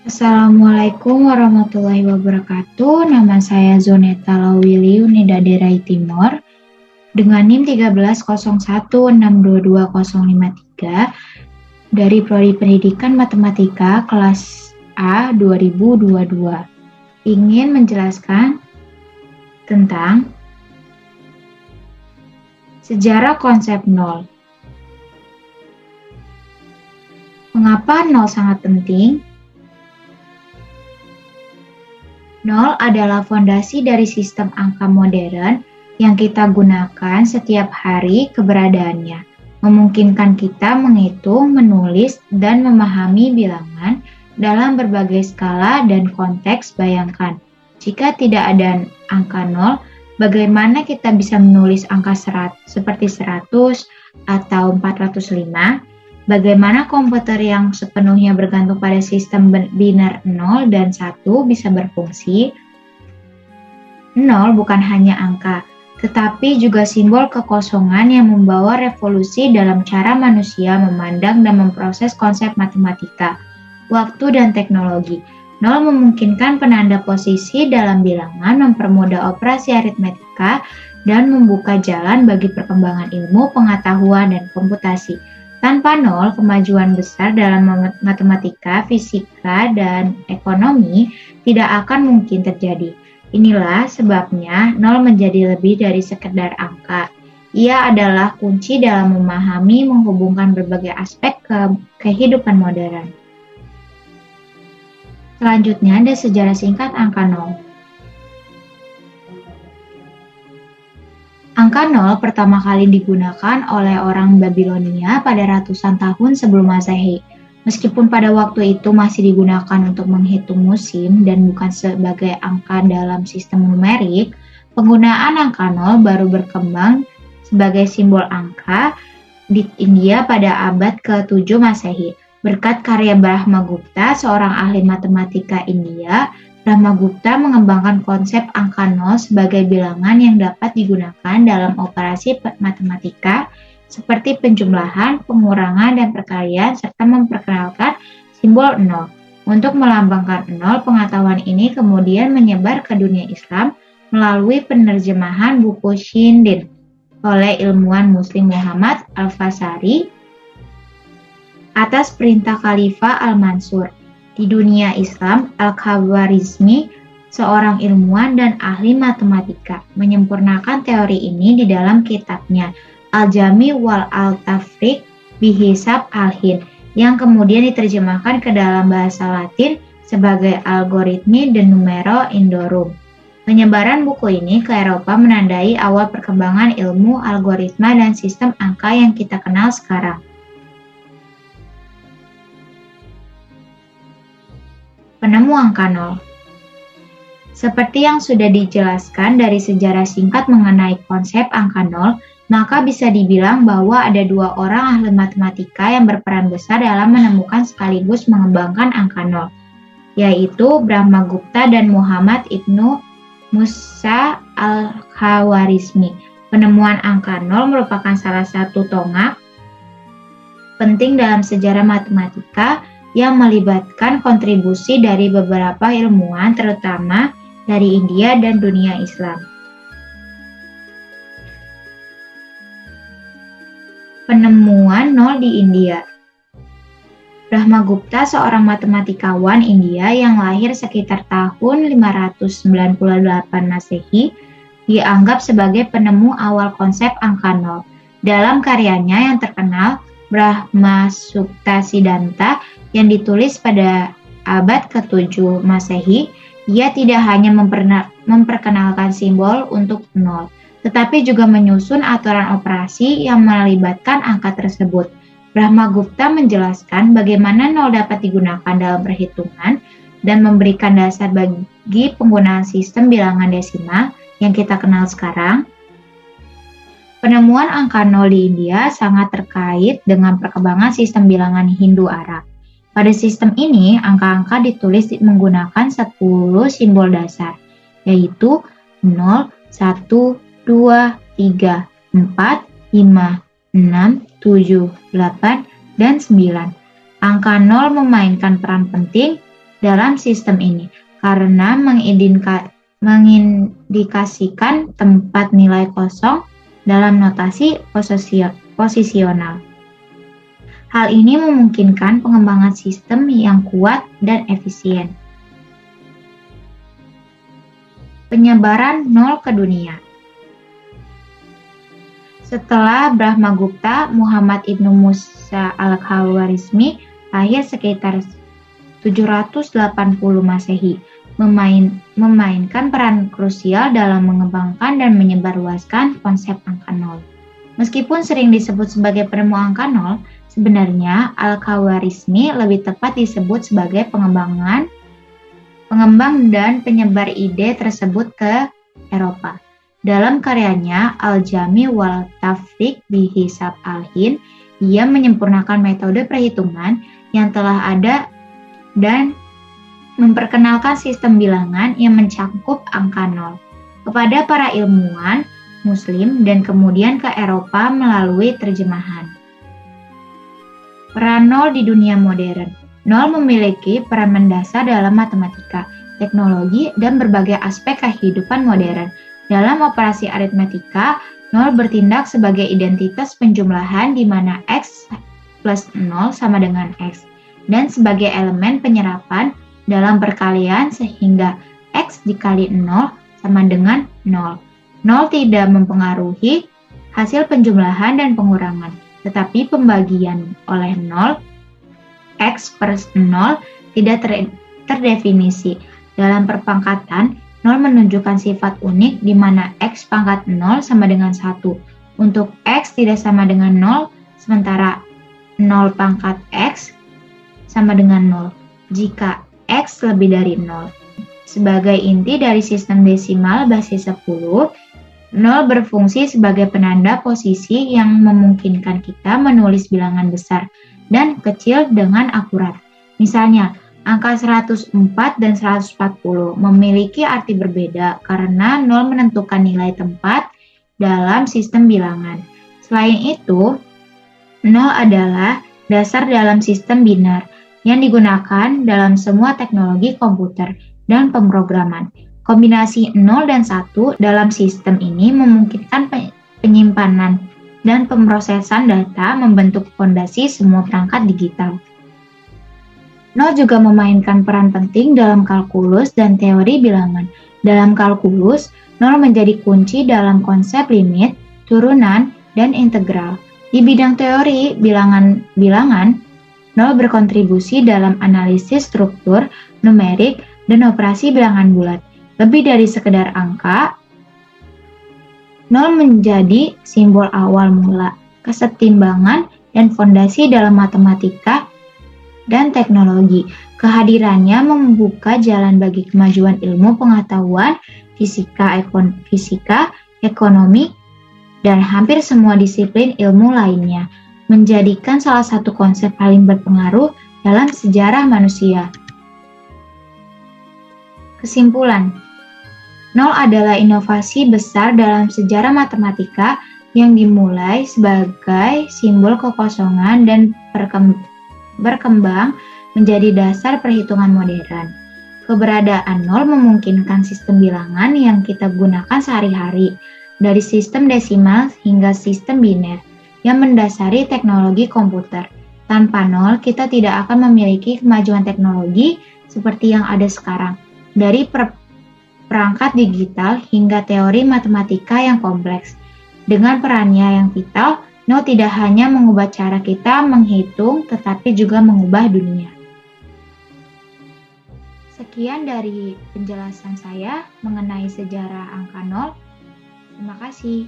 Assalamualaikum warahmatullahi wabarakatuh. Nama saya Zoneta Lawili Unidaderai Timor dengan NIM 1301622053 dari Prodi Pendidikan Matematika kelas A 2022. Ingin menjelaskan tentang sejarah konsep nol. Mengapa nol sangat penting? Nol adalah fondasi dari sistem angka modern yang kita gunakan setiap hari keberadaannya, memungkinkan kita menghitung, menulis, dan memahami bilangan dalam berbagai skala dan konteks. Bayangkan, jika tidak ada angka nol, bagaimana kita bisa menulis angka seperti 100 atau 405? Bagaimana komputer yang sepenuhnya bergantung pada sistem biner 0 dan 1 bisa berfungsi? 0 bukan hanya angka, tetapi juga simbol kekosongan yang membawa revolusi dalam cara manusia memandang dan memproses konsep matematika, waktu, dan teknologi. 0 memungkinkan penanda posisi dalam bilangan, mempermudah operasi aritmetika, dan membuka jalan bagi perkembangan ilmu, pengetahuan, dan komputasi. Tanpa nol, kemajuan besar dalam matematika, fisika, dan ekonomi tidak akan mungkin terjadi. Inilah sebabnya nol menjadi lebih dari sekedar angka. Ia adalah kunci dalam memahami, menghubungkan berbagai aspek kehidupan modern. Selanjutnya ada sejarah singkat angka nol. Angka nol pertama kali digunakan oleh orang Babilonia pada ratusan tahun sebelum Masehi. Meskipun pada waktu itu masih digunakan untuk menghitung musim dan bukan sebagai angka dalam sistem numerik, penggunaan angka nol baru berkembang sebagai simbol angka di India pada abad ke-7 Masehi. Berkat karya Brahmagupta, seorang ahli matematika India, Brahmagupta mengembangkan konsep angka nol sebagai bilangan yang dapat digunakan dalam operasi matematika seperti penjumlahan, pengurangan, dan perkalian, serta memperkenalkan simbol nol. Untuk melambangkan nol, pengetahuan ini kemudian menyebar ke dunia Islam melalui penerjemahan buku Shindin oleh ilmuwan Muslim Muhammad Al-Fasari atas perintah Khalifah Al-Mansur. Di dunia Islam, Al-Khwarizmi, seorang ilmuwan dan ahli matematika, menyempurnakan teori ini di dalam kitabnya Al-Jami wal Al-Tafriq Bihisab Al-Hind, yang kemudian diterjemahkan ke dalam bahasa Latin sebagai Algoritmi de Numero Indorum. Penyebaran buku ini ke Eropa menandai awal perkembangan ilmu algoritma dan sistem angka yang kita kenal sekarang. Penemu angka nol. Seperti yang sudah dijelaskan dari sejarah singkat mengenai konsep angka nol, maka bisa dibilang bahwa ada dua orang ahli matematika yang berperan besar dalam menemukan sekaligus mengembangkan angka nol, yaitu Brahmagupta dan Muhammad Ibnu Musa Al-Khwarizmi. Penemuan angka nol merupakan salah satu tonggak penting dalam sejarah matematika yang melibatkan kontribusi dari beberapa ilmuwan, terutama dari India dan dunia Islam. Penemuan nol di India. Brahmagupta, seorang matematikawan India yang lahir sekitar tahun 598 Masehi, dianggap sebagai penemu awal konsep angka nol. Dalam karyanya yang terkenal, Brahma Sukta Siddhanta, yang ditulis pada abad ke-7 Masehi, ia tidak hanya memperkenalkan simbol untuk nol, tetapi juga menyusun aturan operasi yang melibatkan angka tersebut. Brahmagupta menjelaskan bagaimana nol dapat digunakan dalam perhitungan dan memberikan dasar bagi penggunaan sistem bilangan desimal yang kita kenal sekarang. Penemuan angka nol di India sangat terkait dengan perkembangan sistem bilangan Hindu-Arab. Pada sistem ini, angka-angka ditulis menggunakan 10 simbol dasar, yaitu 0, 1, 2, 3, 4, 5, 6, 7, 8, dan 9. Angka 0 memainkan peran penting dalam sistem ini karena mengindikasikan tempat nilai kosong dalam notasi posisional. Hal ini memungkinkan pengembangan sistem yang kuat dan efisien. Penyebaran nol ke dunia. Setelah Brahmagupta, Muhammad Ibnu Musa al-Khawarizmi lahir sekitar 780 Masehi, memainkan peran krusial dalam mengembangkan dan menyebarluaskan konsep angka nol. Meskipun sering disebut sebagai penemu angka nol, sebenarnya Al-Khawarizmi lebih tepat disebut sebagai pengembang dan penyebar ide tersebut ke Eropa. Dalam karyanya Al-Jami wal Tafriq bi Hisab al-Hin, ia menyempurnakan metode perhitungan yang telah ada dan memperkenalkan sistem bilangan yang mencakup angka nol kepada para ilmuwan Muslim dan kemudian ke Eropa melalui terjemahan. Peran nol di dunia modern. Nol memiliki peran mendasar dalam matematika, teknologi, dan berbagai aspek kehidupan modern. Dalam operasi aritmetika, nol bertindak sebagai identitas penjumlahan di mana x plus 0 sama dengan x, dan sebagai elemen penyerapan dalam perkalian sehingga x dikali 0 sama dengan 0. 0 tidak mempengaruhi hasil penjumlahan dan pengurangan, tetapi pembagian oleh 0, x per 0 tidak terdefinisi. Dalam perpangkatan, 0 menunjukkan sifat unik di mana x pangkat 0 sama dengan 1. Untuk x tidak sama dengan 0, sementara 0 pangkat x sama dengan 0 jika x lebih dari 0. Sebagai inti dari sistem desimal basis 10, 0 berfungsi sebagai penanda posisi yang memungkinkan kita menulis bilangan besar dan kecil dengan akurat. Misalnya, angka 104 dan 140 memiliki arti berbeda karena 0 menentukan nilai tempat dalam sistem bilangan. Selain itu, 0 adalah dasar dalam sistem binar yang digunakan dalam semua teknologi komputer dan pemrograman. Kombinasi 0 dan 1 dalam sistem ini memungkinkan penyimpanan dan pemrosesan data membentuk fondasi semua perangkat digital. 0 juga memainkan peran penting dalam kalkulus dan teori bilangan. Dalam kalkulus, 0 menjadi kunci dalam konsep limit, turunan, dan integral. Di bidang teori bilangan, 0 berkontribusi dalam analisis struktur, numerik, dan operasi bilangan bulat. Lebih dari sekedar angka, 0 menjadi simbol awal mula, kesetimbangan, dan fondasi dalam matematika dan teknologi. Kehadirannya membuka jalan bagi kemajuan ilmu pengetahuan, fisika, ekonomi, dan hampir semua disiplin ilmu lainnya, menjadikan salah satu konsep paling berpengaruh dalam sejarah manusia. Kesimpulan, 0 adalah inovasi besar dalam sejarah matematika yang dimulai sebagai simbol kekosongan dan berkembang menjadi dasar perhitungan modern. Keberadaan 0 memungkinkan sistem bilangan yang kita gunakan sehari-hari, dari sistem desimal hingga sistem biner, yang mendasari teknologi komputer. Tanpa 0, kita tidak akan memiliki kemajuan teknologi seperti yang ada sekarang. Dari perangkat digital hingga teori matematika yang kompleks. Dengan perannya yang vital, 0 tidak hanya mengubah cara kita menghitung, tetapi juga mengubah dunia. Sekian dari penjelasan saya mengenai sejarah angka 0. Terima kasih.